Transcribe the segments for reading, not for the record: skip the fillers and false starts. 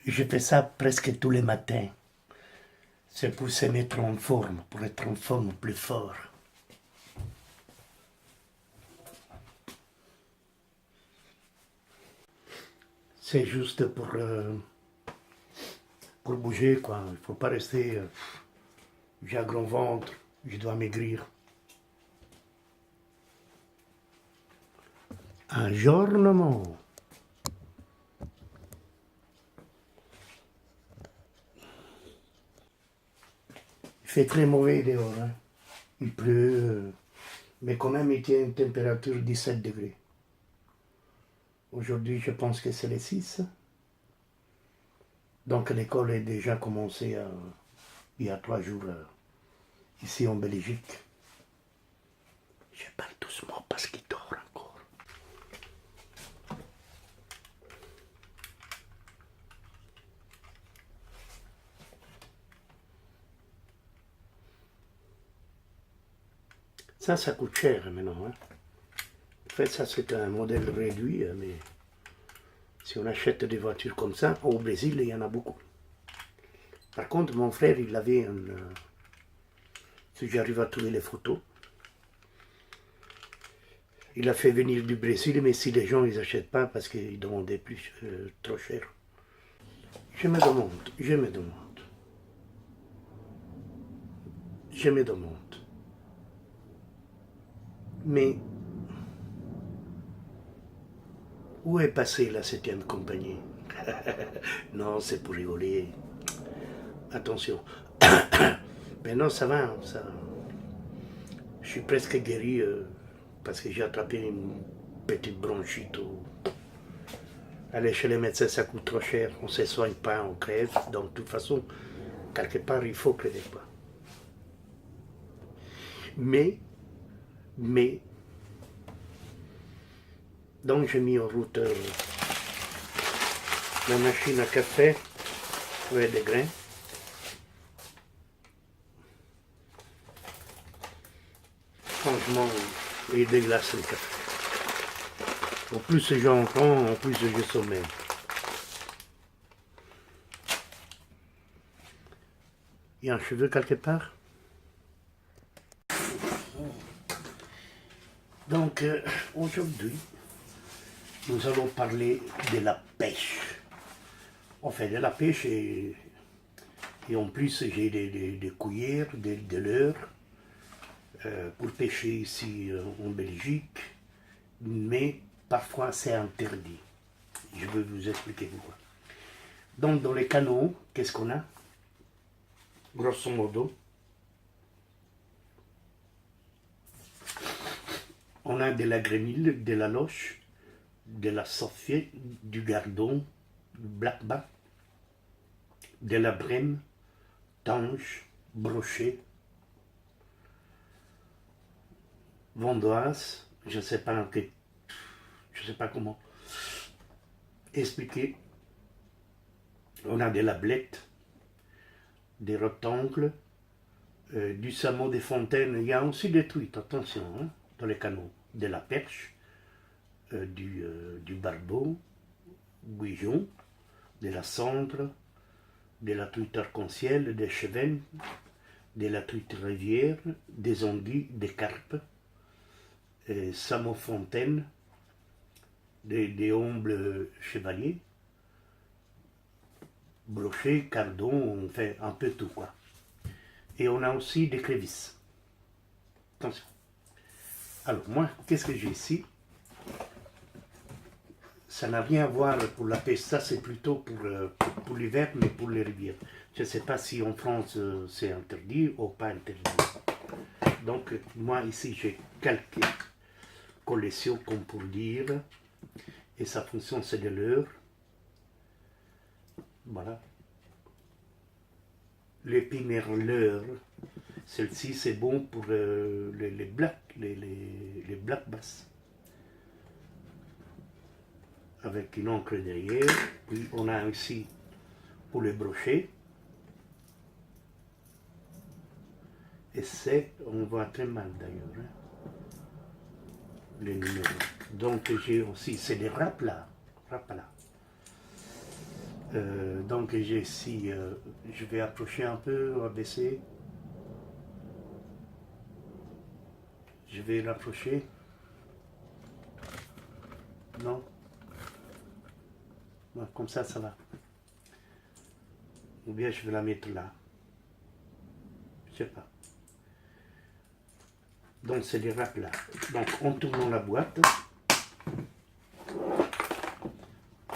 Je fais ça presque tous les matins. C'est pour se mettre en forme, pour être en forme plus fort. C'est juste pour bouger, quoi. Il ne faut pas rester... j'ai un grand ventre, je dois maigrir. Un giorno. Il fait très mauvais dehors, hein. Il pleut, mais quand même il tient une température de 17 degrés. Aujourd'hui, je pense que c'est les 6. Donc l'école est déjà commencée il y a 3 jours ici en Belgique. Je parle doucement parce qu'il dort encore. Ça coûte cher maintenant, hein. En fait, ça c'est un modèle réduit, mais si on achète des voitures comme ça, au Brésil, il y en a beaucoup. Par contre, mon frère, il avait un... si j'arrive à trouver les photos, il a fait venir du Brésil, mais si les gens ils n'achètent pas parce qu'ils demandaient plus, trop cher. Je me demande. Mais où est passée la 7e compagnie? Non, c'est pour rigoler. Attention. Mais non, ça va. Ça... Je suis presque guéri parce que j'ai attrapé une petite bronchite. Aller chez les médecins, ça coûte trop cher. On ne se soigne pas, on crève. Donc, de toute façon, quelque part, il faut crever, quoi. Mais, donc j'ai mis en route la machine à café avec des grains. Franchement, il déglace le café. Au plus j'en prends, au plus je sommeille. Il y a un cheveu quelque part. Donc aujourd'hui, nous allons parler de la pêche. On fait de la pêche et en plus j'ai des cuillères, des leurres pour pêcher ici en Belgique, mais parfois c'est interdit. Je vais vous expliquer pourquoi. Donc dans les canaux, qu'est-ce qu'on a? Grosso modo, on a de la grémille, de la loche, de la sophier, du gardon, du blackback, de la brème, tange, brochet, vandoise, je ne sais pas comment expliquer. On a de la blette, des rectangles, du saumon des fontaines, il y a aussi des truites, attention, hein, dans les canaux, de la perche, du barbeau, guijon, de la cendre, de la truite arc-en-ciel, des chevennes, de la truite rivière, des anguilles, des carpes, saumon fontaine, des ombles chevaliers, brochet, cardon, on fait un peu tout, quoi. Et on a aussi des crévisses. Attention. Alors moi, qu'est-ce que j'ai ici? Ça n'a rien à voir pour la pêche, ça c'est plutôt pour l'hiver, mais pour les rivières. Je ne sais pas si en France c'est interdit ou pas interdit. Donc moi ici j'ai quelques collections comme pour dire, et sa fonction c'est de l'heure. Voilà. L'épinère leurre, celle-ci c'est bon pour les black bass. Avec une encre derrière. Puis on a ici pour les brochets. Et c'est, on voit très mal d'ailleurs, hein, les numéros. Donc j'ai aussi, c'est des raplas. Donc j'ai ici, je vais approcher un peu, abaisser. Je vais rapprocher. Non. Non, comme ça va. Ou bien je vais la mettre là. Je sais pas. Donc c'est des râpes là. Donc en tournant la boîte,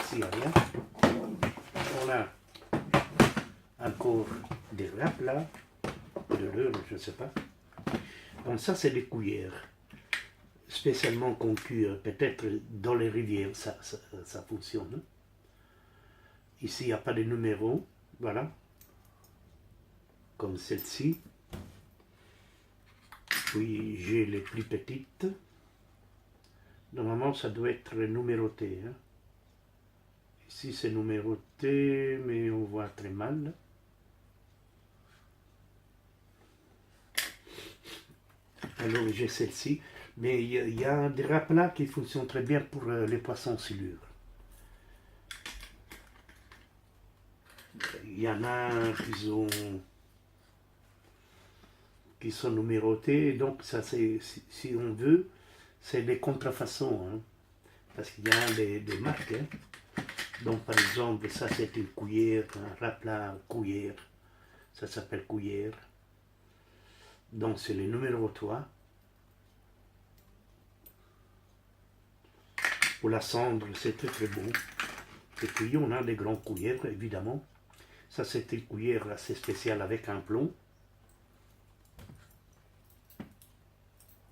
s'il n'y a rien, on a encore des râpes là, de l'heure, je ne sais pas. Donc ça c'est des cuillères, spécialement qu'on cuit peut-être dans les rivières, ça fonctionne. Ici il n'y a pas de numéro, voilà, comme celle-ci. Puis j'ai les plus petites. Normalement, ça doit être numéroté. Hein. Ici, c'est numéroté, mais on voit très mal. Alors, j'ai celle-ci. Mais il y a des râpes là qui fonctionnent très bien pour les poissons silures. Il y en a qui sont numérotés. Donc, ça, si on veut, c'est des contrefaçons. Hein. Parce qu'il y a des marques. Hein. Donc, par exemple, ça, c'est une cuillère, un râpe là, cuillère. Ça s'appelle cuillère. Donc, c'est le numéro 3. Pour la cendre, c'est très très bon. Et puis, on a des grandes cuillères, évidemment. Ça, c'est une cuillère assez spéciale avec un plomb.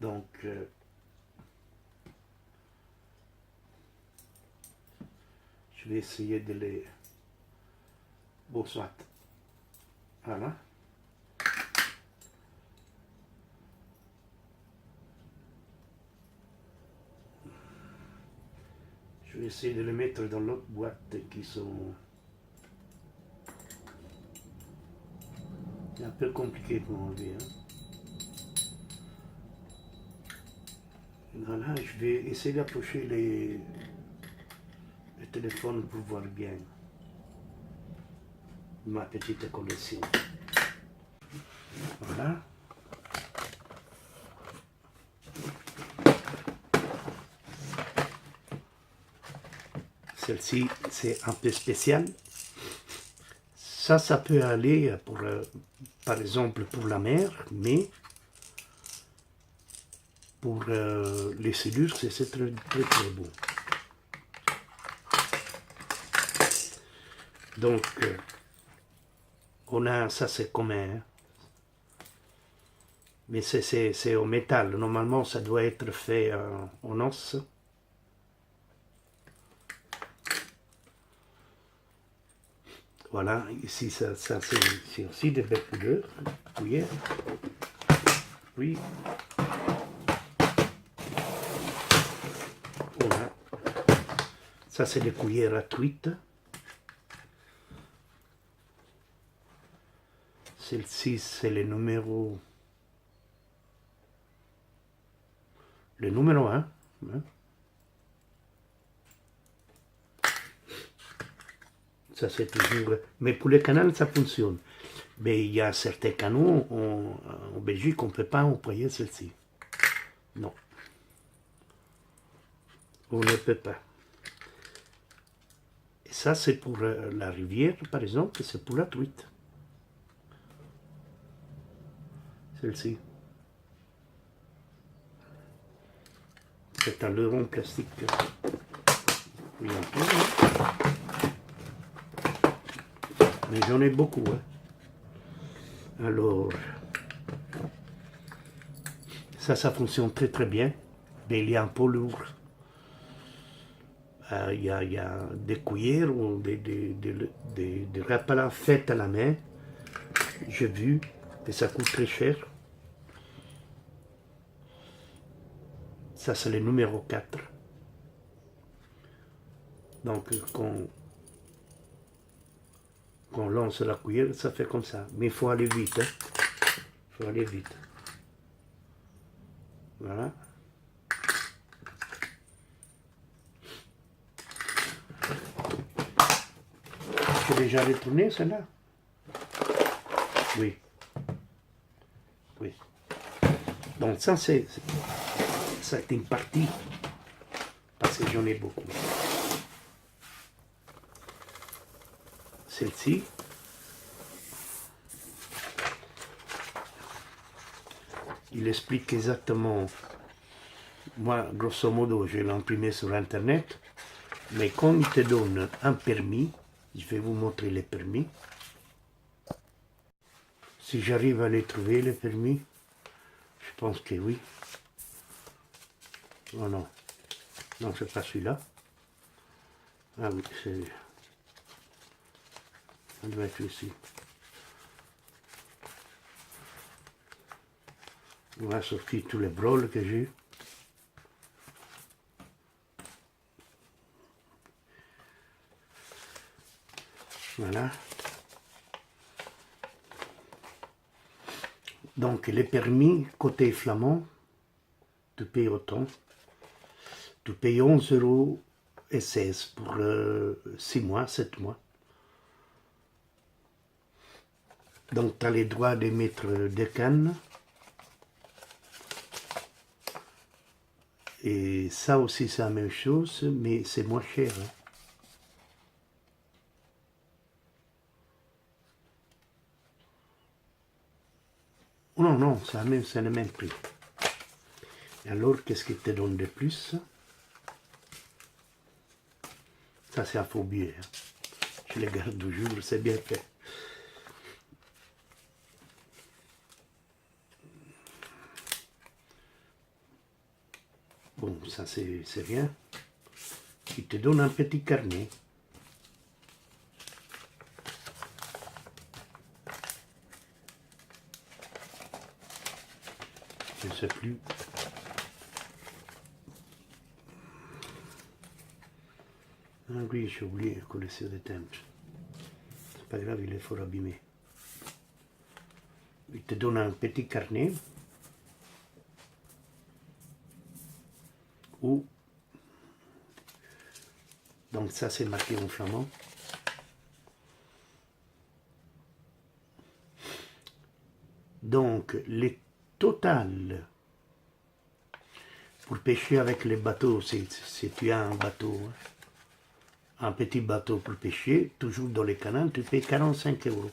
Donc, je vais essayer de les... Bon, soit. Voilà. Je vais essayer de les mettre dans l'autre boîte qui sont... C'est un peu compliqué pour enlever. Hein. Voilà, je vais essayer d'approcher les téléphones pour voir bien ma petite collection. Voilà. Celle-ci, c'est un peu spécial. Ça peut aller pour, par exemple, pour la mer, mais pour les silures, c'est très, très, très bon. Donc, on a, ça c'est commun, hein. Mais c'est au métal. Normalement, ça doit être fait en os. Voilà, ici, ça c'est aussi des belles couleurs. Cuillère. Oui. Voilà. Ça, c'est des cuillères à truite. Celle-ci, c'est le numéro 1. Hein. Ça, c'est toujours... Mais pour les canaux, ça fonctionne. Mais il y a certains canaux en Belgique, on ne peut pas employer celle-ci. Non. On ne peut pas. Et ça, c'est pour la rivière, par exemple, c'est pour la truite. Celle-ci. C'est un leurre en plastique. Oui, un peu, hein. Mais j'en ai beaucoup. Hein. Alors, ça fonctionne très très bien. Mais il y a un peu lourd. Il y a des cuillères ou des rapalas faites à la main. J'ai vu que ça coûte très cher. Ça, c'est le numéro 4. Donc, quand on lance la cuillère, ça fait comme ça. Mais il faut aller vite. Hein. Il faut aller vite. Voilà. déjà retourné, celle-là? Oui. Oui. Donc ça, c'est une partie, parce que j'en ai beaucoup. Celle-ci. Il explique exactement, moi, grosso modo, je l'ai imprimé sur Internet, mais quand il te donne un permis, je vais vous montrer les permis. Si j'arrive à les trouver, les permis, je pense que oui. Oh non, non, c'est pas celui-là. Ah oui, c'est... Ça doit être ici. On va sortir tous les broles que j'ai. Voilà. Donc les permis côté flamand, tu payes autant. Tu payes 11,16 € pour 6 mois, 7 mois. Donc tu as les droits d'émettre des cannes. Et ça aussi c'est la même chose, mais c'est moins cher. Hein. Non, non, c'est le même prix. Et alors, qu'est-ce qu'il te donne de plus? Ça, c'est un faux billet. Hein. Je les garde toujours, c'est bien fait. Bon, ça, c'est rien. Il te donne un petit carnet. Je ne sais plus. Ah oui, j'ai oublié la collection de timbres. C'est pas grave, il est fort abîmé. Il te donne un petit carnet où, donc ça c'est marqué en flamand. Donc les totales pour pêcher avec les bateaux, si tu as un bateau, un petit bateau pour pêcher, toujours dans les canaux, tu payes 45 €.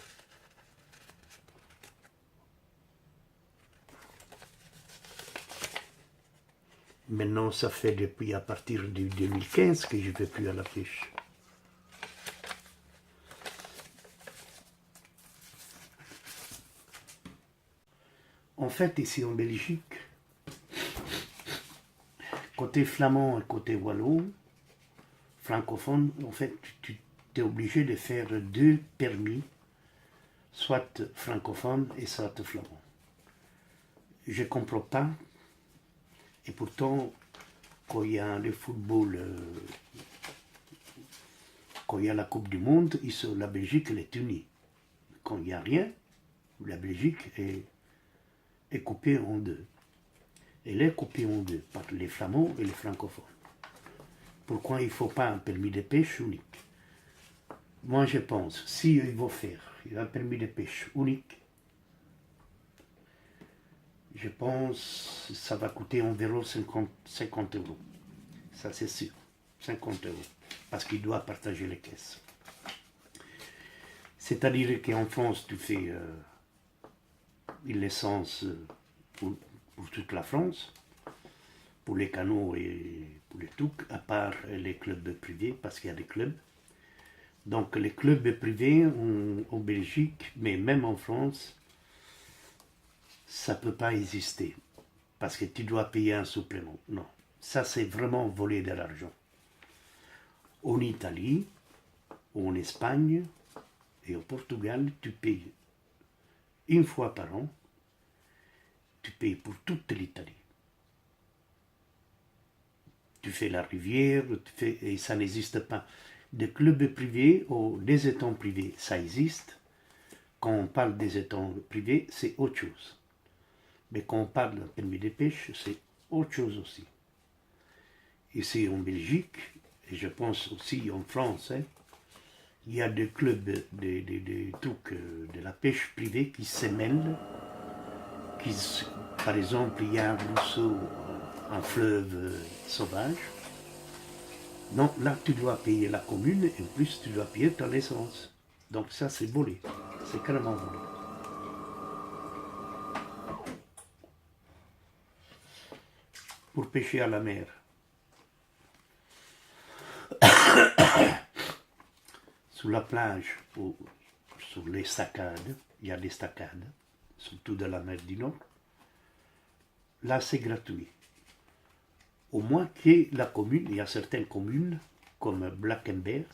Maintenant, ça fait depuis à partir de 2015 que je ne vais plus à la pêche. En fait, ici en Belgique, côté flamand et côté wallon, francophone, en fait, tu es obligé de faire 2 permis, soit francophone et soit flamand. Je ne comprends pas. Et pourtant, quand il y a le football, quand il y a la Coupe du Monde, la Belgique elle est unie. Quand il n'y a rien, la Belgique est coupée en deux. Elle est coupée en deux par les flamands et les francophones. Pourquoi il ne faut pas un permis de pêche unique? Moi je pense, si ils vont faire un permis de pêche unique, je pense que ça va coûter environ 50 €. Ça c'est sûr, 50 €. Parce qu'il doit partager les caisses. C'est-à-dire qu'en France, tu fais une licence pour toute la France, pour les canots et pour les toucs, à part les clubs privés, parce qu'il y a des clubs. Donc les clubs privés en Belgique, mais même en France, ça ne peut pas exister, parce que tu dois payer un supplément. Non, ça c'est vraiment voler de l'argent. En Italie, ou en Espagne et au Portugal, tu payes une fois par an, tu payes pour toute l'Italie. Tu fais la rivière, et ça n'existe pas. Des clubs privés ou des étangs privés, ça existe. Quand on parle des étangs privés, c'est autre chose. Mais quand on parle d'un permis de pêche, c'est autre chose aussi. Ici en Belgique, et je pense aussi en France, il y a des clubs, des trucs de la pêche privée qui se mêlent. Par exemple, il y a un ruisseau, un fleuve sauvage. Donc là, tu dois payer la commune et en plus, tu dois payer ton essence. Donc ça, c'est volé. C'est carrément volé. Pour pêcher à la mer. Sur la plage, ou sur les staccades, il y a des staccades, surtout de la mer du Nord. Là, c'est gratuit. Au moins que la commune, il y a certaines communes, comme Blackenberg,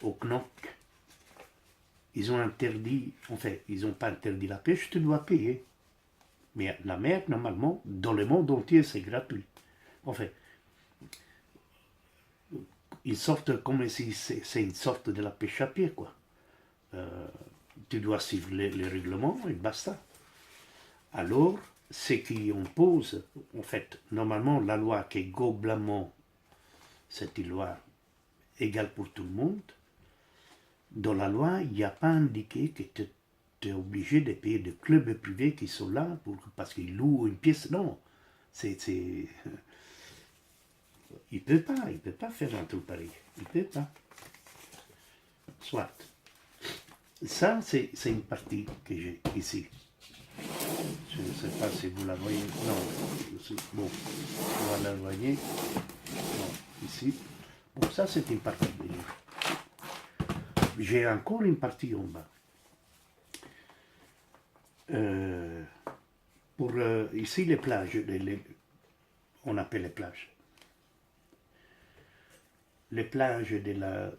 au Knock, ils ont interdit, enfin, ils n'ont pas interdit la pêche, tu dois payer. Mais la mer, normalement, dans le monde entier, c'est gratuit. Enfin, ils sortent comme si c'est une sorte de la pêche à pied, quoi. Tu dois suivre les règlements et basta. Alors, ce qui impose, en fait, normalement, la loi qui est globalement, c'est une loi égale pour tout le monde. Dans la loi, il n'y a pas indiqué que tu es obligé de payer des clubs privés qui sont là parce qu'ils louent une pièce. Non, il ne peut pas faire un truc pareil. Il ne peut pas. Soit. Ça, c'est une partie que j'ai ici. Je ne sais pas si vous la voyez. Non, bon, on va la voyer. Non, ici. Bon, ça, c'est une partie. J'ai encore une partie en bas. Pour ici, les plages, on appelle les plages. Les plages de la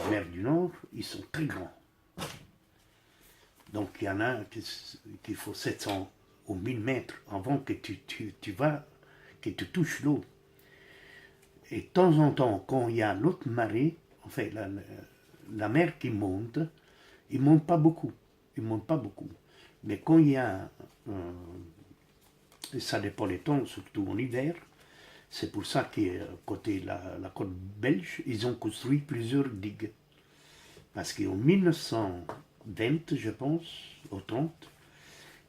mer du Nord, ils sont très grands. Donc il y en a qu'il faut 700 ou 1000 mètres avant que tu vas, que tu touches l'eau. Et de temps en temps, quand il y a l'autre marée, en fait, la mer qui monte, il ne monte pas beaucoup. Il monte pas beaucoup. Mais quand il y a, ça dépend des temps, surtout en hiver, c'est pour ça que côté la côte belge, ils ont construit plusieurs digues. Parce qu'en 1920, je pense, au 30,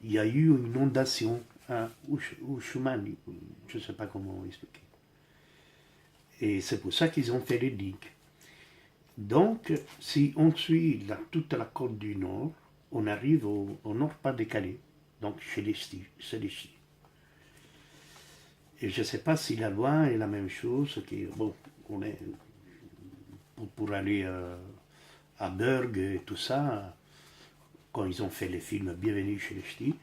il y a eu une inondation à Ushumani, je ne sais pas comment expliquer. Et c'est pour ça qu'ils ont fait les digues. Donc, si on suit toute la côte du Nord, on arrive au Nord-Pas-de-Calais, donc chez les Ch'tis. Et je ne sais pas si la loi est la même chose, bon, on est pour aller à Berg et tout ça, quand ils ont fait les films Bienvenue chez les Ch'tis,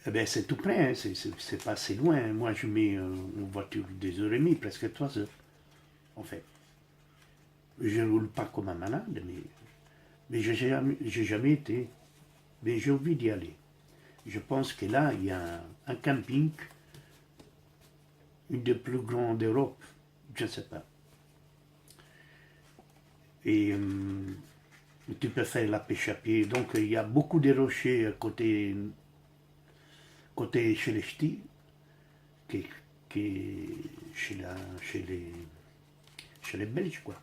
eh ben c'est tout près, hein, c'est pas assez loin. Moi, je mets une voiture 2h30, presque 3 heures, en fait. Je ne roule pas comme un malade, mais je n'ai jamais été. Mais j'ai envie d'y aller. Je pense que là, il y a un camping, une des plus grandes d'Europe, je ne sais pas. Et tu peux faire la pêche à pied. Donc il y a beaucoup de rochers côté chez les Ch'tis, chez les Belges, quoi.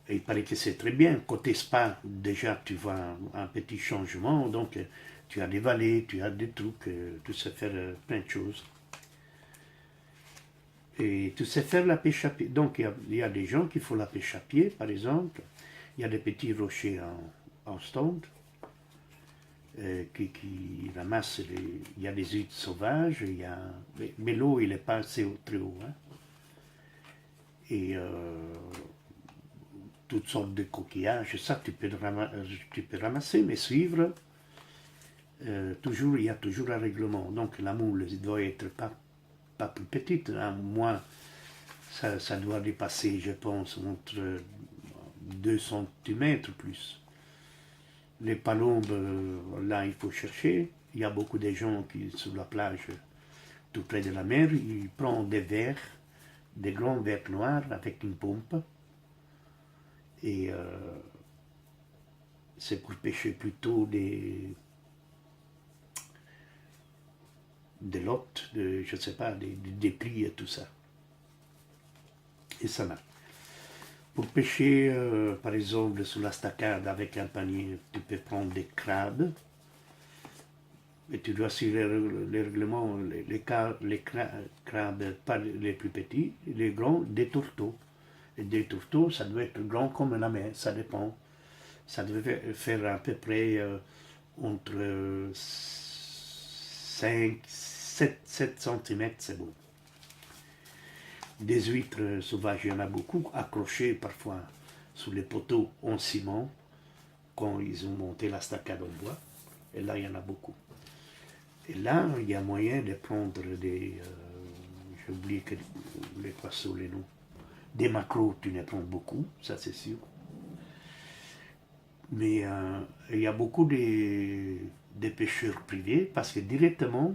Et il paraît que c'est très bien. Côté spa, déjà, tu vois un petit changement. Donc, tu as des vallées, tu as des trucs, tu sais faire plein de choses. Et tu sais faire la pêche à pied. Donc, il y a des gens qui font la pêche à pied, par exemple. Il y a des petits rochers en stand qui ramassent il y a des huîtres sauvages, mais l'eau, il n'est pas assez très haut. Hein. Et toutes sortes de coquillages, ça tu peux ramasser, mais suivre, il y a toujours un règlement. Donc la moule doit être pas plus petite, hein. Moins, ça doit dépasser, je pense, entre 2 cm plus. Les palombes, là il faut chercher. Il y a beaucoup de gens qui, sur la plage, tout près de la mer, ils prennent des verres, des grands verres noirs avec une pompe. Et c'est pour pêcher plutôt des lottes, je ne sais pas, des plis et tout ça. Et ça marche. Pour pêcher, par exemple, sur la stacade avec un panier, tu peux prendre des crabes. Et tu dois suivre les règlements, crabes, pas les plus petits, les grands, des tourteaux. Et des tourteaux, ça doit être grand comme la main, ça dépend. Ça devait faire à peu près entre 5, 7 cm, c'est bon. Des huîtres sauvages, il y en a beaucoup, accrochées parfois sous les poteaux en ciment, quand ils ont monté la stacade en bois. Et là, il y en a beaucoup. Et là, il y a moyen de prendre des... j'ai oublié les poissons, les noms. Des maquereaux, tu les prends beaucoup, ça c'est sûr. Mais il y a beaucoup de pêcheurs privés parce que directement,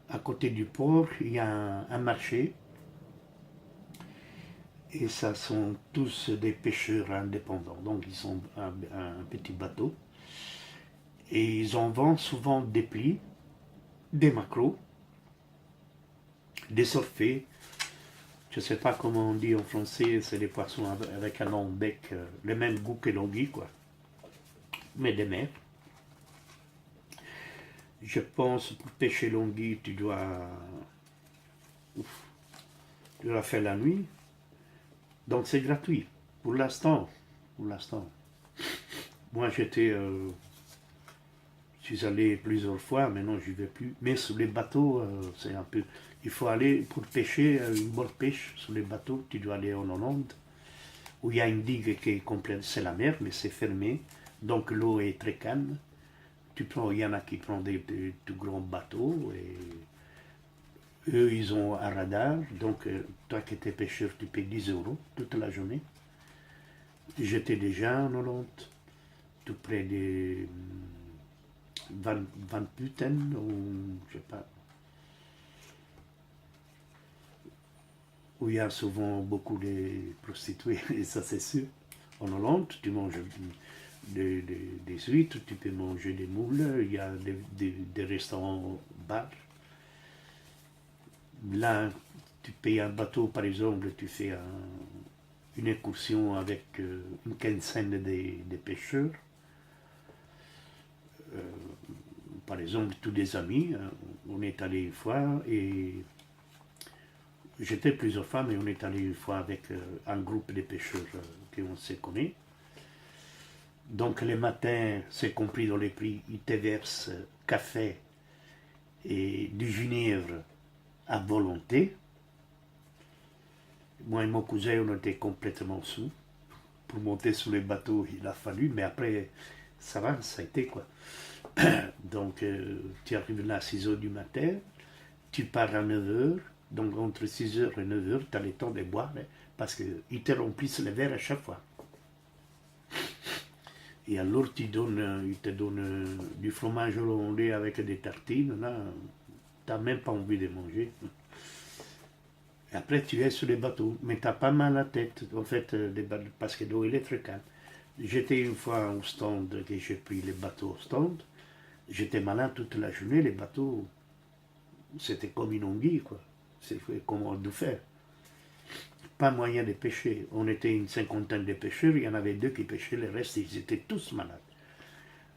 à côté du port, il y a un marché. Et ça sont tous des pêcheurs indépendants. Donc ils ont un petit bateau. Et ils en vendent souvent des plis, des maquereaux, des sorfets. Je ne sais pas comment on dit en français, c'est des poissons avec un long bec, le même goût que l'anguille, quoi. Mais des mers. Je pense pour pêcher l'anguille, tu dois faire la nuit. Donc c'est gratuit, pour l'instant. Pour l'instant. Moi je suis allé plusieurs fois, maintenant je ne vais plus. Mais sur les bateaux, c'est un peu... Il faut aller, pour pêcher, une bonne pêche sur les bateaux, tu dois aller en Hollande, où il y a une digue qui est complète, c'est la mer, mais c'est fermé, donc l'eau est très calme. Il y en a qui prennent des tout grands bateaux, et eux, ils ont un radar, donc toi qui étais pêcheur, tu payes 10 € toute la journée. J'étais déjà en Hollande, tout près des Van Putten, ou je sais pas, où il y a souvent beaucoup de prostituées, et ça c'est sûr. En Hollande, tu manges des huîtres, tu peux manger des moules, il y a des restaurants bars. Là, tu payes un bateau, par exemple, tu fais une incursion avec une quinzaine de pêcheurs. Par exemple, tous des amis, on est allé une fois et j'étais plusieurs fois, mais on est allé une fois avec un groupe de pêcheurs qu'on se connaît. Donc les matins, c'est compris dans les prix, ils te versent café et du ginièvre à volonté. Moi et mon cousin, on était complètement sous. Pour monter sur les bateaux, il a fallu, mais après, ça va, ça a été quoi. Donc, tu arrives là à 6 h du matin, tu pars à 9 h, donc entre 6 h et 9 h, tu as le temps de boire, hein, parce qu'ils te remplissent les verres à chaque fois. Et alors, ils te donnent du fromage hollandais avec des tartines, là, tu n'as même pas envie de manger. Et après, tu es sur les bateaux, mais tu n'as pas mal à la tête, en fait, parce que l'eau, elle est très calme. J'étais une fois au stand, que j'ai pris les bateaux au stand, j'étais malin toute la journée, les bateaux, c'était comme une anguille, quoi. C'est comment nous faire. Pas moyen de pêcher. On était une cinquantaine de pêcheurs, il y en avait 2 qui pêchaient, le reste, ils étaient tous malades.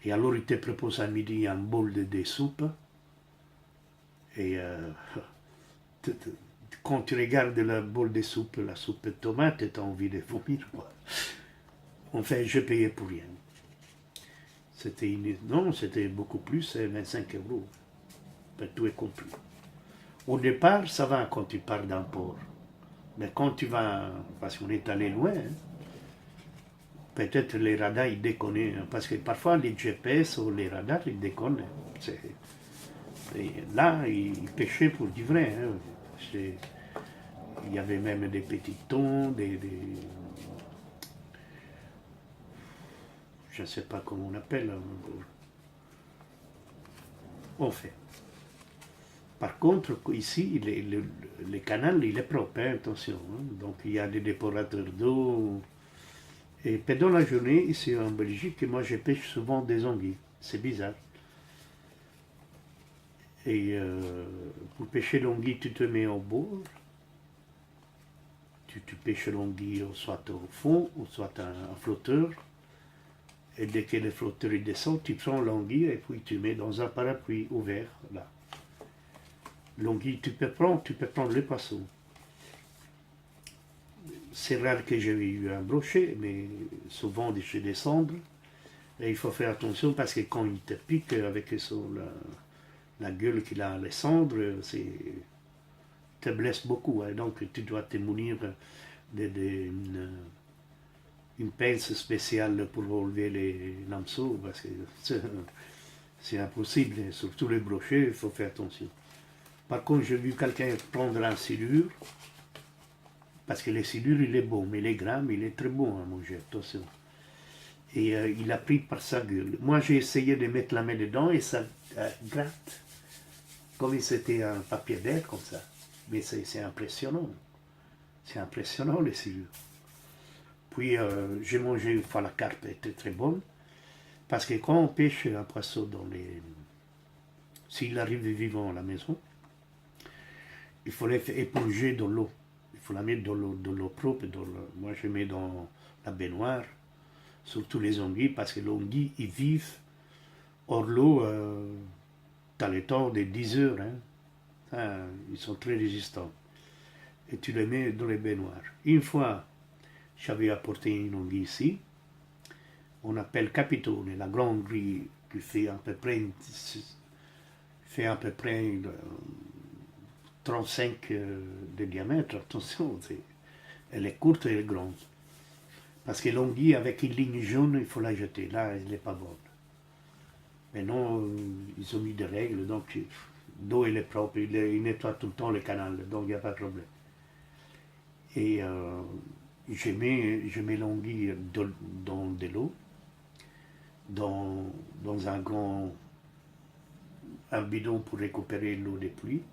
Et alors, ils te proposent à midi un bol de soupe. Et quand tu regardes le bol de soupe, la soupe de tomate, tu as envie de vomir, quoi. Enfin, je payais pour rien. Non, c'était beaucoup plus, c'est 25 €. Tout est compris. Au départ, ça va quand tu pars d'un port. Mais quand tu vas, parce qu'on est allé loin, hein, peut-être les radars, ils déconnent. Hein, parce que parfois, les GPS ou les radars, ils déconnent. Et là, ils pêchaient pour du vrai. Hein. Il y avait même des petits thons, je ne sais pas comment on appelle. Enfin. Par contre, ici, le canal, il est propre, hein, attention. Hein. Donc, il y a des déporateurs d'eau. Et pendant la journée, ici en Belgique, moi, je pêche souvent des anguilles. C'est bizarre. Et pour pêcher l'anguille, tu te mets au bord. tu pêches l'anguille soit au fond, ou soit un flotteur. Et dès que le flotteur il descend, tu prends l'anguille et puis tu mets dans un parapluie ouvert. Là. L'anguille, tu peux prendre le poisson. C'est rare que j'ai eu un brochet, mais souvent chez des cendres. Et il faut faire attention parce que quand il te pique avec la gueule qu'il a, les cendres, te blesse beaucoup. Hein. Donc tu dois te munir une pince spéciale pour enlever les lambeaux parce que c'est impossible. Et surtout les brochets, il faut faire attention. Par contre, j'ai vu quelqu'un prendre un silure, parce que les silures, il est bon, mais les grammes, il est très bon à manger, attention. Et il a pris par sa gueule. Moi, j'ai essayé de mettre la main dedans et ça gratte, comme si c'était un papier d'air, comme ça. Mais c'est impressionnant. C'est impressionnant, les silures. Puis, j'ai mangé une fois la carpe, elle était très bonne, parce que quand on pêche un poisson s'il arrive vivant à la maison, il faut l'éponger dans l'eau. Il faut la mettre dans l'eau propre. Moi, je mets dans la baignoire, surtout les anguilles, parce que les anguilles, ils vivent hors l'eau dans le temps de 10 heures. Hein. Ils sont très résistants. Et tu les mets dans les baignoires. Une fois, j'avais apporté une anguille ici. On appelle capitone, la grande grille qui fait à peu près 35 de diamètre, attention, elle est courte et elle est grande. Parce que l'anguille avec une ligne jaune, il faut la jeter. Là, elle n'est pas bonne. Maintenant, ils ont mis des règles, donc l'eau elle est propre, ils nettoient tout le temps le canal, donc il n'y a pas de problème. Et je mets l'anguille dans de l'eau, dans un bidon pour récupérer l'eau des pluies.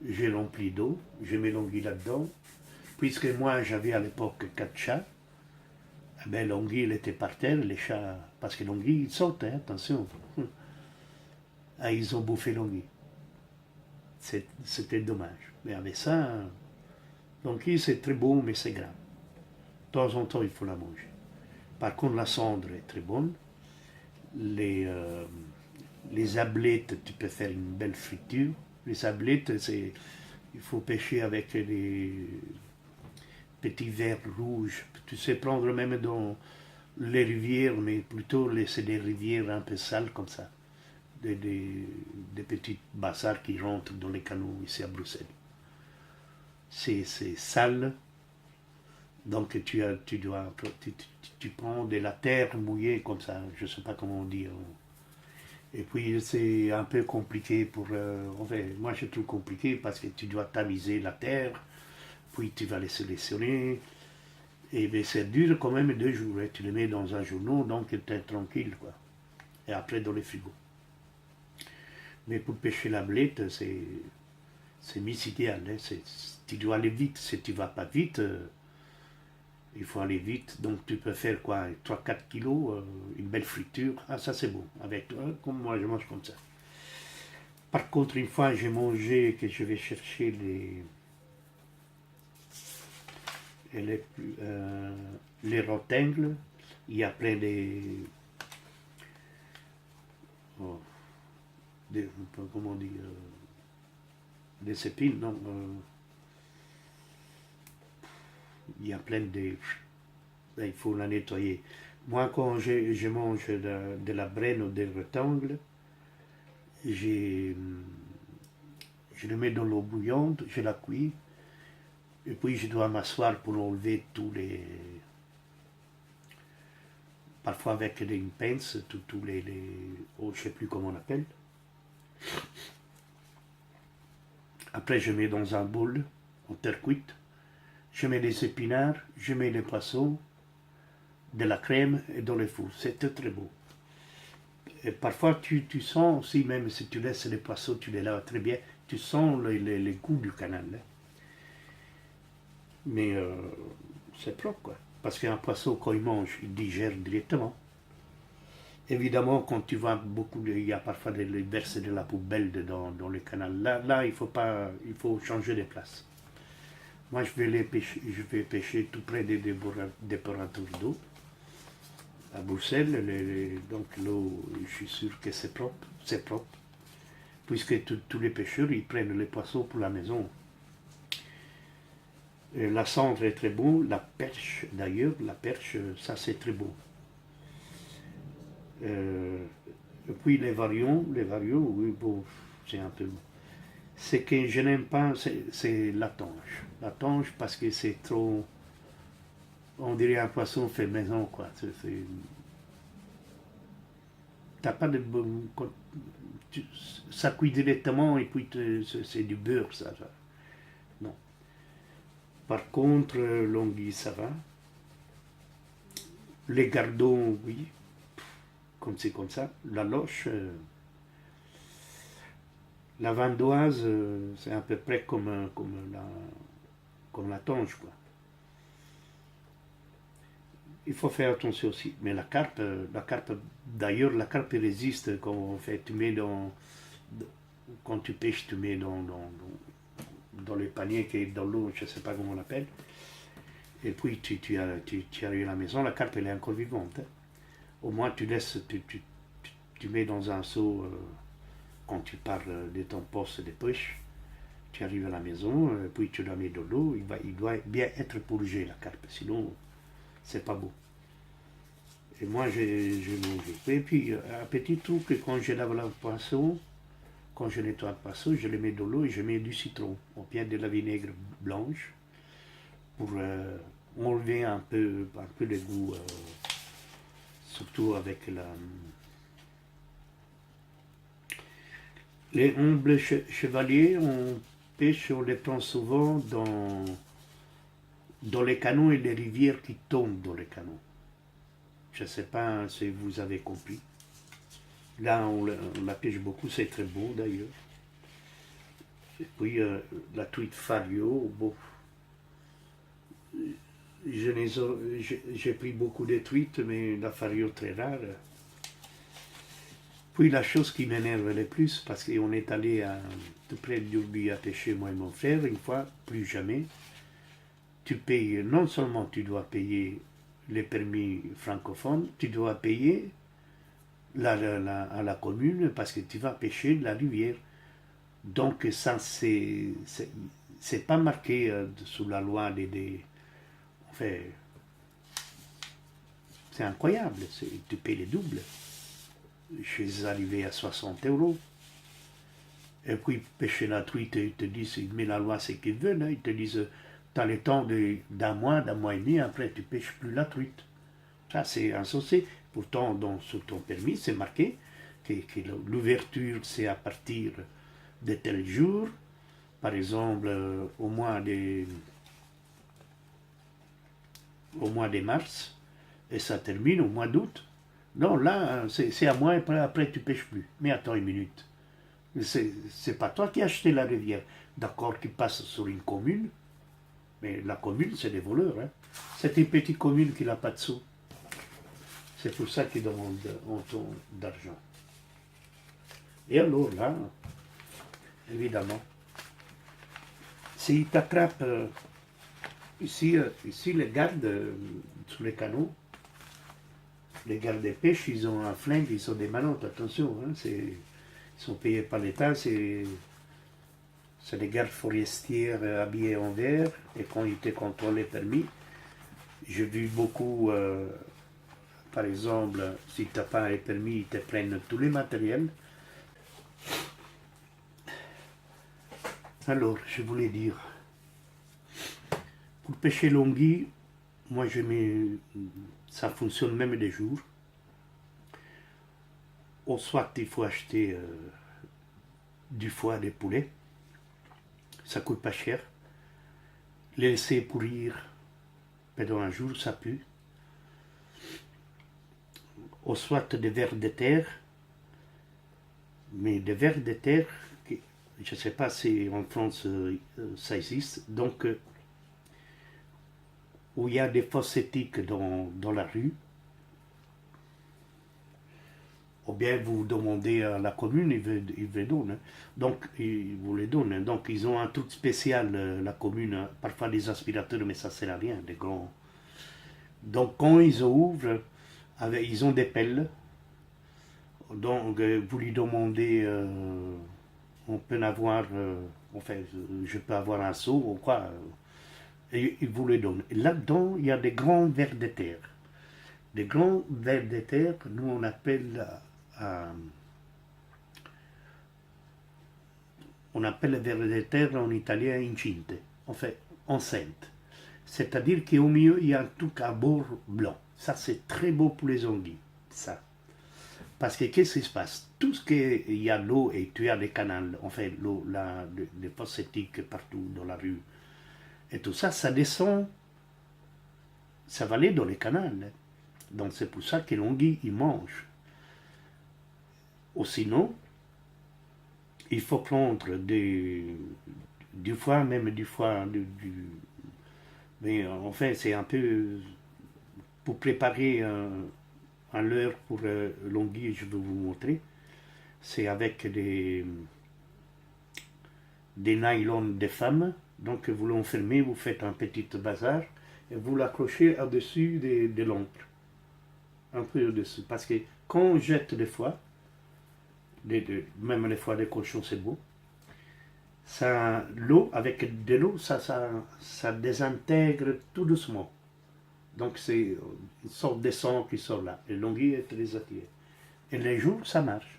J'ai rempli d'eau, je mets l'anguille là-dedans. Puisque moi j'avais à l'époque 4 chats, eh ben, l'anguille elle était par terre, les chats, parce que l'anguille ils sautent, hein, attention. Ah, ils ont bouffé l'anguille. C'était dommage. Mais avec ça, l'anguille c'est très beau, mais c'est grave. De temps en temps il faut la manger. Par contre la cendre est très bonne. Les ablettes, tu peux faire une belle friture. Les ablettes, il faut pêcher avec les petits verres rouges. Tu sais prendre même dans les rivières, mais plutôt c'est des rivières un peu sales comme ça. Des petits bassins qui rentrent dans les canaux ici à Bruxelles. C'est sale. Donc tu prends de la terre mouillée comme ça, je ne sais pas comment dire. Et puis c'est un peu compliqué enfin, moi je trouve compliqué parce que tu dois tamiser la terre, puis tu vas les sélectionner. Et bien, c'est dur quand même 2 jours. Hein. Tu les mets dans un journal, donc tu es tranquille, quoi. Et après dans les frigos. Mais pour pêcher la blette, c'est mis idéal. Hein. Tu dois aller vite. Si tu ne vas pas vite, il faut aller vite. Donc tu peux faire quoi, 3-4 kilos, une belle friture. Ah, ça c'est bon. Avec toi, comme moi je mange comme ça. Par contre, une fois j'ai mangé, que je vais chercher les rectangles, il y a plein comment dire, des épines, non, il y a plein il faut la nettoyer. Moi, quand je mange de la braine ou des rectangles, je le mets dans l'eau bouillante, je la cuis, et puis je dois m'asseoir pour enlever tous les... Parfois avec une pince, tous les oh, je ne sais plus comment on appelle. Après, je mets dans un bol en terre cuite. Je mets des épinards, je mets les poissons, de la crème et dans le four. C'était très beau. Et parfois, tu sens aussi, même si tu laisses les poissons, tu les laves très bien, tu sens les goûts du canal. Hein. Mais c'est propre, quoi. Parce qu'un poisson, quand il mange, il digère directement. Évidemment, quand tu vois beaucoup, il y a parfois des verses de la poubelle dans le canal. Là, il faut changer de place. Moi, je vais pêcher tout près des déporateurs d'eau. À Bruxelles, donc l'eau, je suis sûr que c'est propre, puisque tous les pêcheurs, ils prennent les poissons pour la maison. Et la cendre est très bon, la perche d'ailleurs, la perche, ça c'est très bon. Euh, et puis les variaux, oui, bon, c'est un peu. Ce que je n'aime pas, c'est la tange. La tange parce que c'est trop, on dirait un poisson fait maison, quoi. T'as pas de ça cuit directement et puis c'est du beurre, ça. Non. Par contre, l'anguille, ça va. Les gardons, oui, comme c'est comme ça. La loche, la vandoise, c'est à peu près comme la tonge, quoi. Il faut faire attention aussi. Mais la carpe, d'ailleurs, la carpe résiste quand on fait, tu mets quand tu pêches, tu mets dans les paniers qui est dans l'eau, je ne sais pas comment on l'appelle. Et puis tu arrives à la maison, la carpe elle est encore vivante, hein. Au moins tu laisses, tu mets dans un seau quand tu pars de ton poste de pêche. Tu arrives à la maison, puis tu la mets dans l'eau, il doit bien être purgé la carpe, sinon c'est pas beau. Et moi j'ai mangé. Et puis un petit truc, quand je lave le poisson, quand je nettoie le poisson, je le mets dans l'eau et je mets du citron, ou bien de la vinaigre blanche, pour enlever un peu le goût, surtout avec les humbles chevaliers, on pêche, on les prend souvent dans les canaux et les rivières qui tombent dans les canaux. Je ne sais pas si vous avez compris. Là, on la pêche beaucoup, c'est très beau d'ailleurs. Et puis, la truite fario, bon, j'ai pris beaucoup de truites, mais la fario très rare. Puis la chose qui m'énerve le plus, parce qu'on est allé tout près d'Urbi à pêcher, moi et mon frère, une fois, plus jamais, tu payes, non seulement tu dois payer les permis francophones, tu dois payer à la commune parce que tu vas pêcher la rivière. Donc ça, c'est pas marqué sous la loi enfin, c'est incroyable, tu payes les doubles. Je suis arrivé à 60 euros. Et puis, pêcher la truite, ils te disent, mais la loi, c'est qu'ils veulent. Hein. Ils te disent, tu as le temps d'un mois et demi, après, tu pêches plus la truite. Ça, c'est insensé. Pourtant, sur ton permis, c'est marqué que l'ouverture, c'est à partir de tel jour. Par exemple, au mois de mars, et ça termine au mois d'août. Non, là, c'est à moi, et après, tu pêches plus. Mais attends une minute. C'est pas toi qui as acheté la rivière. D'accord, qui passe sur une commune, mais la commune, c'est des voleurs. Hein. C'est une petite commune qui n'a pas de sous. C'est pour ça qu'ils demandent autant d'argent. Et alors là, évidemment, s'ils t'attrapent ici, les gardes sous les canaux, les gardes de pêche, ils ont un flingue, ils sont des manottes, attention, hein, ils sont payés par l'État, c'est des gardes forestiers habillés en vert, et quand ils te contrôlent les permis, j'ai vu beaucoup, par exemple, si tu n'as pas les permis, ils te prennent tous les matériels. Alors, je voulais dire, pour pêcher l'anguille, moi ça fonctionne même des jours. Ou soit il faut acheter du foie de poulet, ça coûte pas cher. Les laisser pourrir pendant un jour, ça pue. Ou soit des vers de terre, mais des vers de terre, je ne sais pas si en France ça existe, donc où il y a des fosses éthiques dans la rue, Ou bien vous demandez à la commune, ils vous les donnent. Donc, ils vous les donnent. Donc, ils ont un truc spécial, la commune. Parfois des aspirateurs, mais ça sert à rien, des grands. Donc, quand ils ouvrent, ils ont des pelles. Donc, vous lui demandez, on peut avoir, enfin, je peux avoir un seau ou quoi, et ils vous le donnent. Là-dedans, il y a des grands vers de terre. Des grands vers de terre, nous on appelle, le vers de terre en italien incinte, en fait, enceinte. C'est-à-dire qu'au milieu, il y a un truc à bord blanc. Ça, c'est très beau pour les anguilles, ça. Parce que qu'est-ce qui se passe? Tout ce qu'il y a l'eau et tu as des canaux, enfin l'eau, les fosses septiques partout dans la rue, et tout ça, ça descend, ça va aller dans les canaux. Donc c'est pour ça que l'anguille, il mange. Ou sinon, il faut prendre du foie, même du foie, mais enfin c'est un peu pour préparer un leurre pour l'anguille, je vais vous montrer. C'est avec des nylons des femmes. Donc vous l'enfermez, vous faites un petit bazar et vous l'accrochez au-dessus de l'encre. Un peu au-dessus. Parce que quand on jette des foies, même les foies des cochons, c'est beau, l'eau, avec de l'eau, ça désintègre tout doucement. Donc c'est une sorte de sang qui sort là. Et l'anguille est très attirée. Et les jours, ça marche.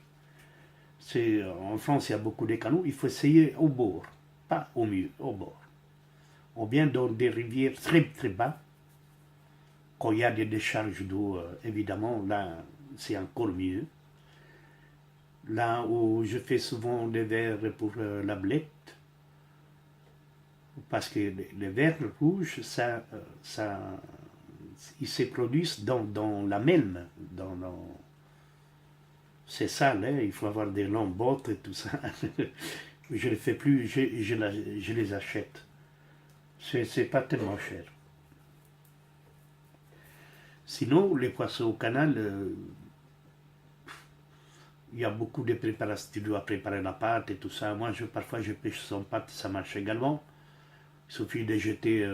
En France, il y a beaucoup de canaux. Il faut essayer au bord, pas au milieu, au bord. Ou bien dans des rivières très très bas, quand il y a des décharges d'eau, évidemment, là, c'est encore mieux. Là où je fais souvent des vers pour la blette, parce que les vers rouges, ils se produisent dans la même, c'est sale, hein, il faut avoir des longues bottes et tout ça. Je ne les fais plus, je les achète. C'est pas tellement cher. Sinon, les poissons au canal, il y a beaucoup de préparations. Tu dois préparer la pâte et tout ça. Moi, parfois, je pêche sans pâte, ça marche également. Il suffit de jeter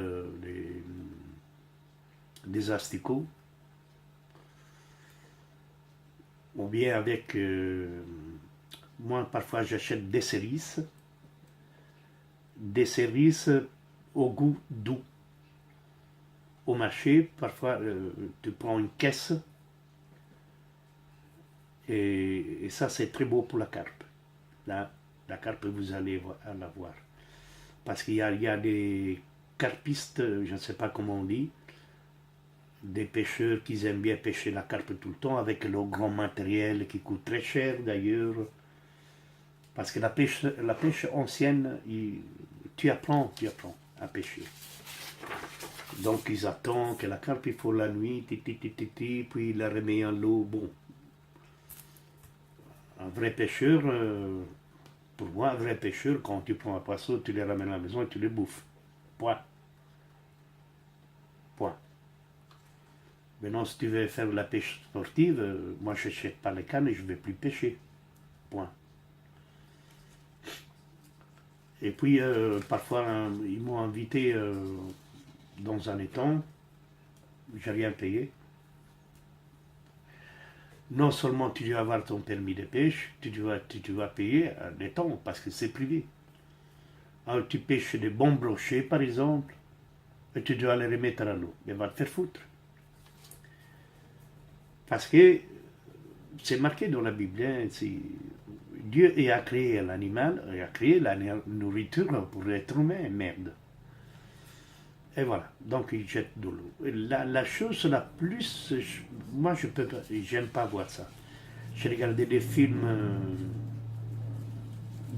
des asticots. Ou bien avec... moi, parfois, j'achète des cerises. Des cerises au goût doux. Au marché, parfois, tu prends une caisse. Et ça, c'est très beau pour la carpe. Là, la carpe, vous allez la voir. Parce qu'il y a des carpistes, je ne sais pas comment on dit, des pêcheurs qui aiment bien pêcher la carpe tout le temps avec leur grand matériel qui coûte très cher d'ailleurs. Parce que la pêche ancienne, tu apprends à pêcher. Donc ils attendent que la carpe, il faut la nuit, puis il la remet en l'eau. Bon, un vrai pêcheur, pour moi, un vrai pêcheur, quand tu prends un poisson, tu les ramènes à la maison et tu les bouffes. Point. Point. Maintenant, si tu veux faire de la pêche sportive, moi je n'achète pas les cannes et je ne vais plus pêcher. Point. Et puis, parfois, ils m'ont invité dans un étang, j'ai rien payé. Non seulement tu dois avoir ton permis de pêche, tu dois payer un étang parce que c'est privé. Alors, tu pêches des bons brochets, par exemple, et tu dois les remettre à l'eau. Mais va te faire foutre. Parce que c'est marqué dans la Bible, hein, Dieu a créé l'animal, il a créé la nourriture pour l'être humain, merde. Et voilà, donc il jette de l'eau. La chose la plus, moi j'aime pas voir ça. J'ai regardé des films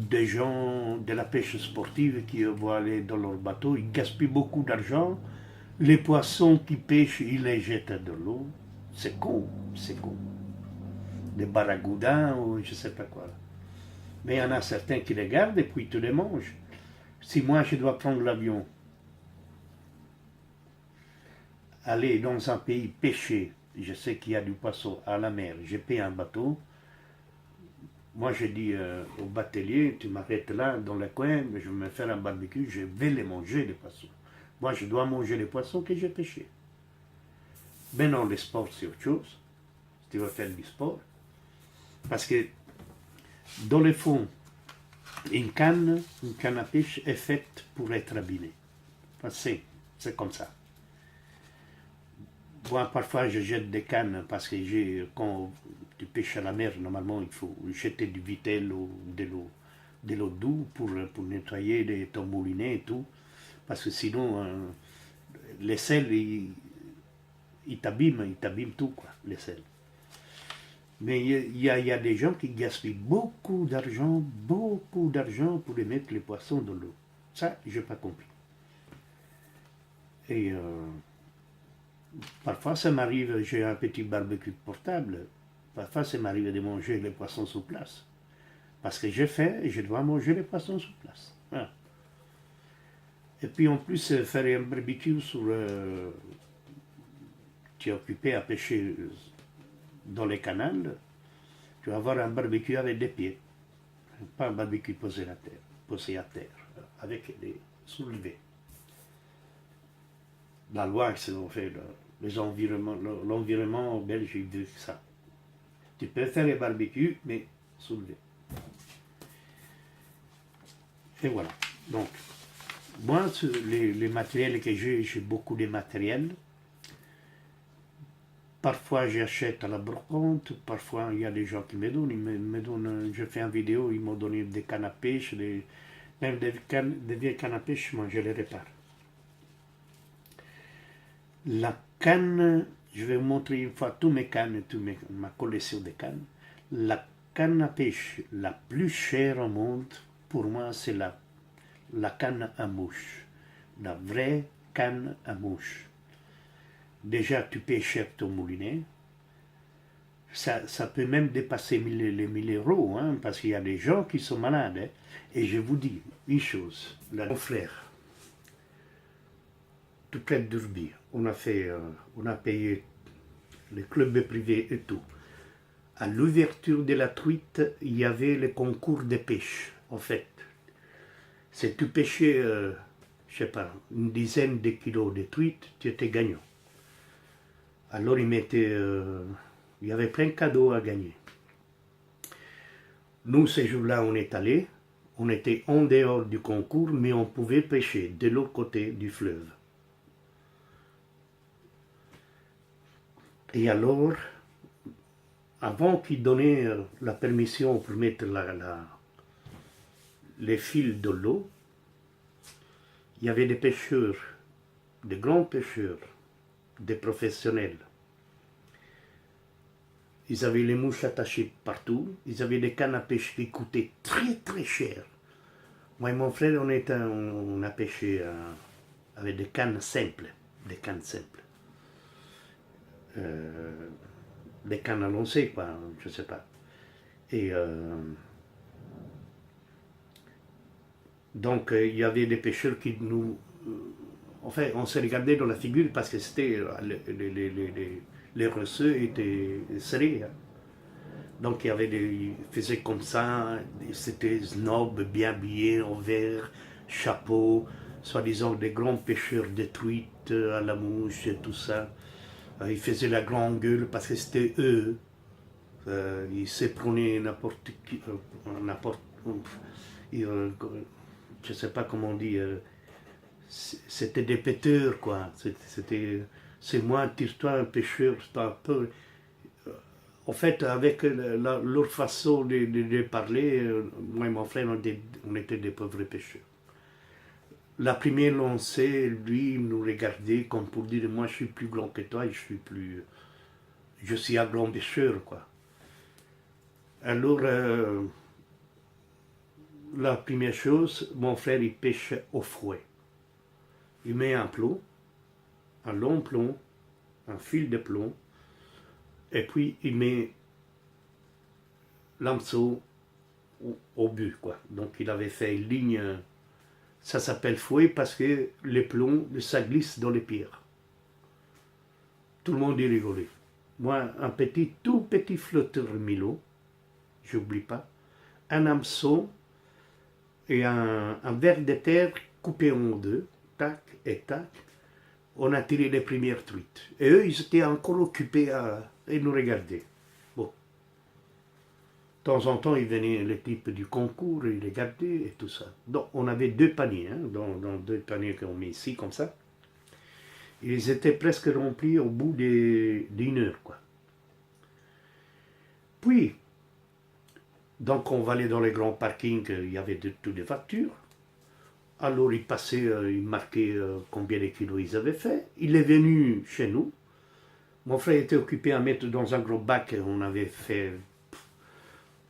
de gens de la pêche sportive qui vont aller dans leur bateau, ils gaspillent beaucoup d'argent, les poissons qui pêchent, ils les jettent de l'eau. C'est con, c'est con. Des barragoudins ou je sais pas quoi. Mais il y en a certains qui les gardent et puis tu les manges. Si moi je dois prendre l'avion, aller dans un pays pêcher, je sais qu'il y a du poisson à la mer, je paye un bateau, Moi, j'ai dit au batelier, tu m'arrêtes là, dans le coin, mais je vais me faire un barbecue, je vais les manger, les poissons. Moi, je dois manger les poissons que j'ai pêchés. Maintenant, le sport, c'est autre chose. Si tu veux faire du sport. Parce que, dans le fond, une canne à pêche est faite pour être abîmée. Enfin, c'est comme ça. Moi, parfois, je jette des cannes parce que quand tu pêches à la mer, normalement, il faut jeter du vitel ou de l'eau douce pour nettoyer ton moulinet et tout. Parce que sinon, les sels, ils t'abîment tout, quoi, les sels. Mais il y a des gens qui gaspillent beaucoup d'argent pour les mettre les poissons dans l'eau. Ça, je n'ai pas compris. Et parfois, ça m'arrive, j'ai un petit barbecue portable. Parfois, ça m'arrive de manger les poissons sur place. Parce que j'ai faim et je dois manger les poissons sur place. Voilà. Et puis en plus, faire un barbecue sur... tu es occupé à pêcher dans les canals, tu vas avoir un barbecue avec des pieds. Pas un barbecue posé à terre, avec des soulevés. La loi, c'est en fait l'environnement belge, il dit ça. Tu peux faire les barbecues, mais soulevé. Et voilà. Donc, moi, les matériels que j'ai beaucoup de matériel. Parfois, j'achète à la brocante. Parfois, il y a des gens qui me donnent. Je fais une vidéo, ils m'ont donné des cannes à pêche, même des vieilles cannes à pêche, moi, je les répare. La canne, je vais vous montrer une fois tous mes cannes, ma collection de cannes. La canne à pêche la plus chère au monde, pour moi, c'est la canne à mouche. La vraie canne à mouche. Déjà, tu payes cher ton moulinet. Ça peut même dépasser les 1000 euros, hein, parce qu'il y a des gens qui sont malades. Hein. Et je vous dis une chose, mon frère, tout près d'Urbi, on a payé les clubs privés et tout. À l'ouverture de la truite, il y avait le concours de pêche, en fait. Si tu pêchais, je sais pas, une dizaine de kilos de truite, tu étais gagnant. Alors il y avait plein de cadeaux à gagner. Nous, ces jours-là, on est allés, on était en dehors du concours, mais on pouvait pêcher de l'autre côté du fleuve. Et alors, avant qu'ils donnaient la permission pour mettre les fils de l'eau, il y avait des pêcheurs, des grands pêcheurs, des professionnels. Ils avaient les mouches attachées partout, ils avaient des cannes à pêche qui coûtaient très très cher. Moi et mon frère, on a pêché avec des cannes simples, des cannes à lancer, quoi, je sais pas. Et donc il y avait des pêcheurs qui nous... enfin, on s'est regardé dans la figure parce que c'était les resseux étaient serrés. Hein. Donc ils faisaient comme ça, c'était snob, bien habillés, en vert, chapeau, soi-disant des grands pêcheurs de truites à la mouche et tout ça. Ils faisaient la grande gueule parce que c'était eux. Ils se prenaient n'importe qui, je sais pas comment on dit, c'était des péteurs, quoi. C'est moi, tire-toi un pêcheur, c'est un peu... En fait, avec leur façon de parler, moi et mon frère, on était des pauvres pêcheurs. La première lancée, lui, il nous regardait comme pour dire, moi je suis plus grand que toi, je suis un grand pêcheur, quoi. Alors, la première chose, mon frère, il pêche au fouet. Il met un plomb, un long plomb, un fil de plomb, et puis il met l'hameçon au but, quoi. Donc il avait fait une ligne, ça s'appelle fouet parce que les plombs, ça glisse dans les pierres. Tout le monde y rigolait. Moi, un tout petit flotteur Milo, j'oublie pas, un hameçon et un ver de terre coupé en deux, tac et tac. On a tiré les premières truites. Et eux, ils étaient encore occupés à nous regarder. Bon. De temps en temps, ils venaient, les types du concours, ils regardaient et tout ça. Donc, on avait deux paniers, hein, dans deux paniers qu'on met ici, comme ça. Ils étaient presque remplis au bout d'une heure, quoi. Puis, donc on va aller dans les grands parkings, il y avait toutes les voitures. Alors il passait, il marquait combien de kilos ils avaient fait. Il est venu chez nous. Mon frère était occupé à mettre dans un gros bac, on avait fait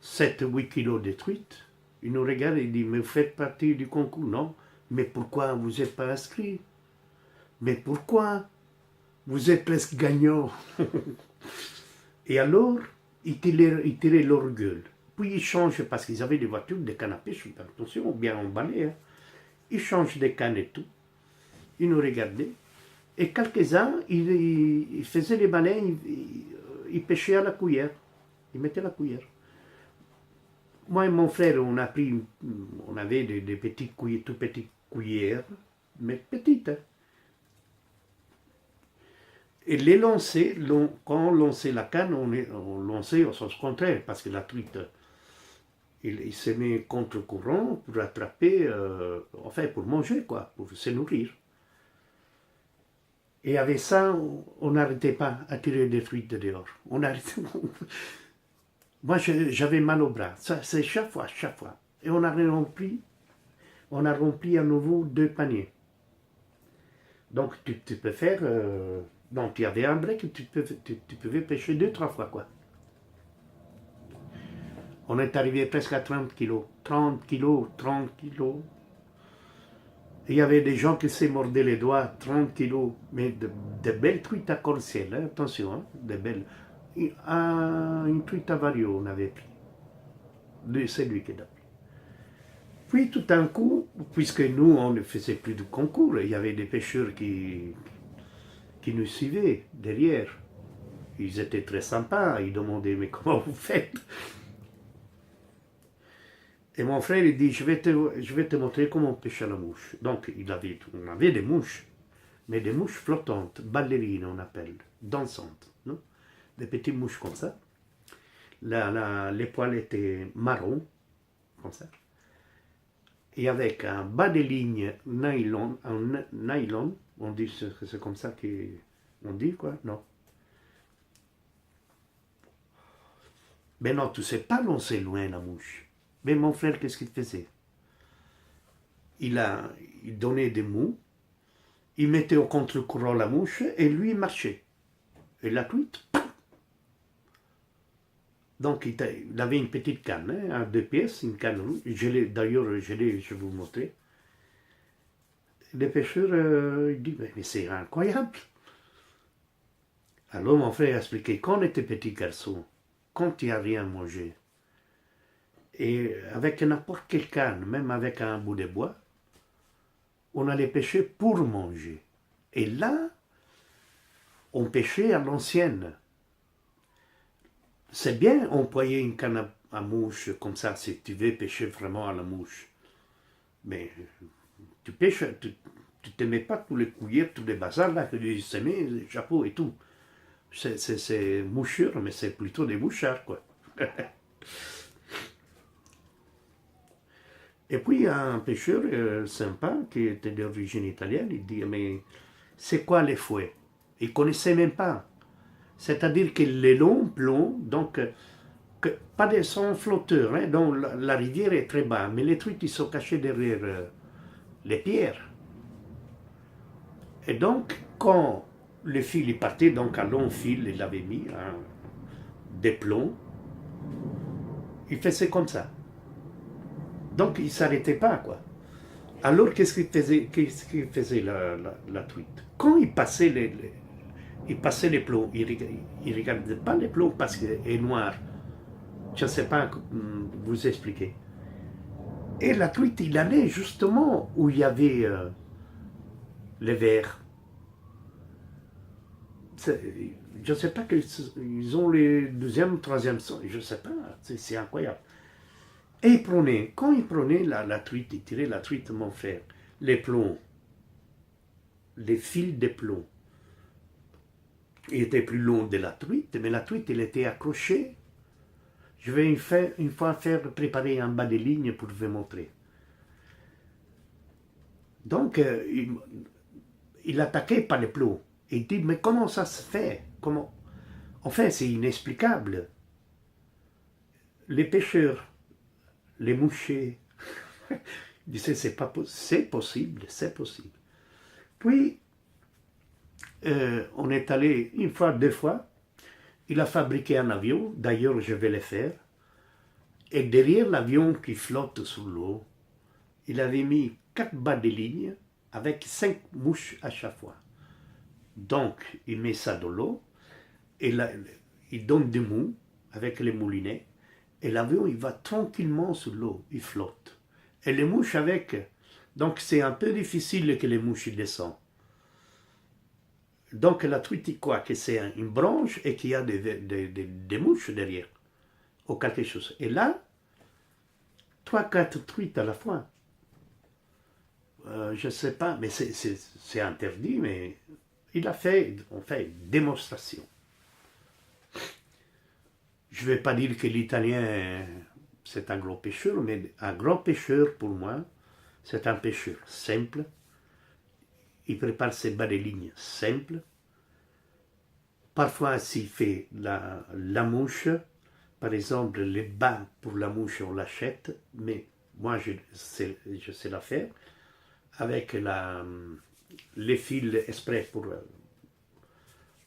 7-8 kilos de truites. Il nous regarde et dit, mais vous faites partie du concours, non? Mais pourquoi vous n'êtes pas inscrit? Mais pourquoi? Vous êtes presque gagnant. Et alors, ils tiraient leur gueule. Puis ils changent, parce qu'ils avaient des voitures, des cannes à pêche, attention, bien emballées. Hein. Ils changent des cannes et tout. Ils nous regardaient. Et quelques-uns, ils faisaient les malins, ils pêchaient à la cuillère. Ils mettaient la cuillère. Moi et mon frère, on avait des petites cuillères, tout petites cuillères, mais petites. Hein. Et les lancer, quand on lançait la canne, on lançait au sens contraire, parce que la truite, il se met contre le courant pour attraper, enfin pour manger, quoi, pour se nourrir. Et avec ça, on n'arrêtait pas à tirer des truites de dehors. On arrêtait. Moi, j'avais mal au bras. Ça, c'est chaque fois. Et on a rempli à nouveau 2 paniers. Donc, tu peux faire... donc, il y avait un break, tu pouvais pêcher 2-3 fois, quoi. On est arrivé presque à 30 kilos. 30 kilos. Et il y avait des gens qui se mordaient les doigts, 30 kilos. Mais de belles truites à corsiel, hein, attention, hein, de belles. Une truite à vario, on avait pris. C'est lui qui l'a pris. Puis tout d'un coup, puisque nous, on ne faisait plus de concours, il y avait des pêcheurs qui nous suivaient derrière. Ils étaient très sympas, ils demandaient, mais comment vous faites? Et mon frère, il dit, je vais te montrer comment on pêche à la mouche. Donc, on avait des mouches, mais des mouches flottantes, ballerines on appelle, dansantes, non? Des petites mouches comme ça. Les poils étaient marrons, comme ça. Et avec un bas de ligne nylon, on dit, c'est comme ça qu'on dit, quoi, non? Mais non, tu sais pas lancer loin la mouche. Mais mon frère, qu'est-ce qu'il faisait? Il donnait des mous, il mettait au contre-courant la mouche, et lui, il marchait. Et la truite, donc il avait une petite canne, hein, à 2 pièces, une canne rouge. D'ailleurs, je vais vous montrer. Les pêcheurs, ils disent, mais c'est incroyable. Alors mon frère a expliqué, quand on était petit garçon, quand il n'y a rien à manger, et avec n'importe quelle canne, même avec un bout de bois, on allait pêcher pour manger. Et là, on pêchait à l'ancienne. C'est bien employer une canne à mouche comme ça, si tu veux pêcher vraiment à la mouche. Mais tu pêches, tu ne te mets pas tous les cuillères, tous les bazars là, que tu semais, les chapeaux et tout. C'est moucheur, mais c'est plutôt des mouchards, quoi. Et puis, il y a un pêcheur sympa, qui était d'origine italienne, il dit, mais c'est quoi les fouets? Il ne connaissait même pas. C'est-à-dire que les longs plombs, donc, pas des sons flotteurs, hein, donc la rivière est très bas, mais les truites, ils sont cachés derrière les pierres. Et donc, quand le fil est parti, donc un long fil, il avait mis des plombs, il faisait comme ça. Donc, il ne s'arrêtait pas, quoi. Alors, qu'est-ce qu'il faisait la truite? Quand il passait les plombs, il ne regardait pas les plombs parce qu'il est noir. Je ne sais pas vous expliquer. Et la truite, il allait justement où il y avait les vers. Je ne sais pas qu'ils ont les deuxième, troisième sons, je ne sais pas, c'est incroyable. Et il prenait, quand il prenait la truite, il tirait la truite, mon frère, les plombs, les fils de plomb. Il était plus long de la truite, mais la truite, elle était accrochée. Je vais une fois préparer un bas de ligne pour vous montrer. Donc, il attaquait par les plombs. Il dit, mais comment ça se fait? Comment? Enfin, c'est inexplicable. Les pêcheurs, les mouchers, disaient, c'est possible, c'est possible. Puis, on est allé une fois, deux fois. Il a fabriqué un avion, d'ailleurs je vais le faire. Et derrière l'avion qui flotte sous l'eau, il avait mis 4 bas de ligne avec 5 mouches à chaque fois. Donc, il met ça dans l'eau, et là, il donne des mous avec les moulinets, et l'avion, il va tranquillement sous l'eau, il flotte. Et les mouches avec, donc c'est un peu difficile que les mouches descendent. Donc la truite, il croit que c'est une branche et qu'il y a des mouches derrière, ou quelque chose. Et là, 3-4 truites à la fois. Je ne sais pas, mais c'est interdit, mais il a fait, démonstration. Je ne vais pas dire que l'Italien, c'est un gros pêcheur, mais un grand pêcheur, pour moi, c'est un pêcheur simple. Il prépare ses bas de ligne simples. Parfois, s'il fait la mouche, par exemple, les bas pour la mouche, on l'achète, mais moi, je sais la faire, avec les fils exprès pour...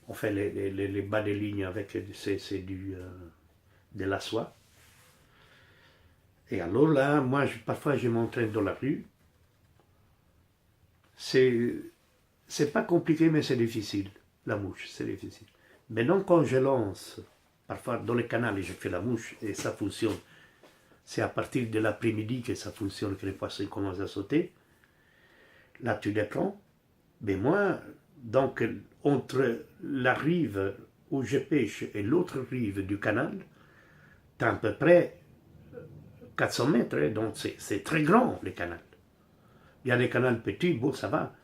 on fait les bas de ligne avec, c'est de la soie. Et alors là, moi, parfois, je m'entraîne dans la rue. C'est pas compliqué, mais c'est difficile. La mouche, c'est difficile. Maintenant, quand je lance, parfois dans le canal, je fais la mouche et ça fonctionne. C'est à partir de l'après-midi que ça fonctionne, que les poissons commencent à sauter. Là, tu les prends. Mais moi, donc, entre la rive où je pêche et l'autre rive du canal, tu as à peu près 400 mètres, donc c'est très grand, le canal. Il y a des canaux petits, bon, ça va.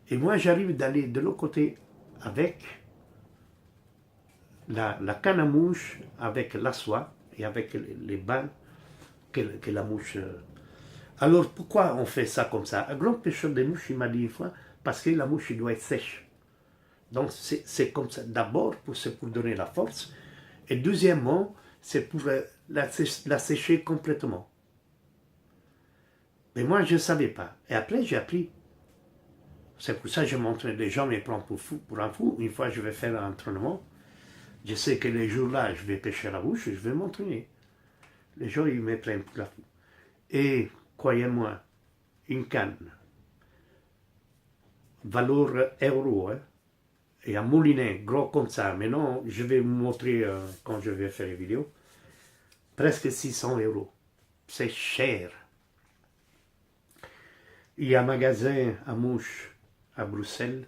Et moi, j'arrive d'aller de l'autre côté avec la canne à mouche, avec la soie et avec les bains que la mouche... Alors, pourquoi on fait ça comme ça? Un grand pêcheur de mouches, il m'a dit une fois, parce que la mouche doit être sèche. Donc, c'est comme ça. D'abord, c'est pour donner la force. Et deuxièmement, c'est pour la sécher complètement. Mais moi, je ne savais pas. Et après, j'ai appris. C'est pour ça que je montre, les gens me prennent pour un fou. Une fois, je vais faire un entraînement. Je sais que les jours-là, je vais pêcher la mouche, je vais m'entraîner. Les gens, ils me prennent pour la fou. Et, croyez-moi, une canne, valeur euro, hein, et un moulinet gros comme ça, maintenant, je vais vous montrer quand je vais faire les vidéos, presque 600 €. C'est cher. Il y a un magasin à mouches à Bruxelles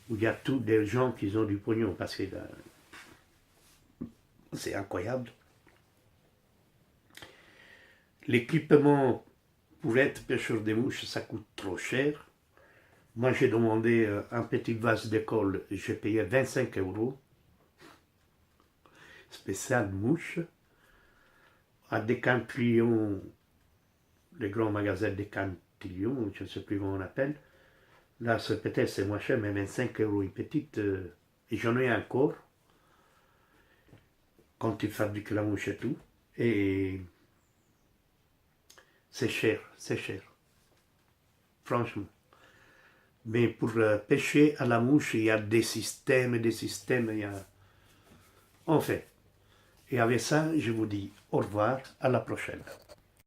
où il y a tous des gens qui ont du pognon parce que c'est incroyable. L'équipement pour être pêcheur de mouches, ça coûte trop cher. Moi, j'ai demandé un petit vase d'école, j'ai payé 25 €. Spécial mouche. À Decathlon, les grands magasins Decathlon, je ne sais plus comment on appelle. Là, peut-être c'est moins cher, mais 25 € une petite. Et j'en ai encore. Quand ils fabriquent la mouche et tout. Et c'est cher, c'est cher. Franchement. Mais pour pêcher à la mouche, il y a des systèmes, il y a... En fait. Et avec ça, je vous dis au revoir, à la prochaine.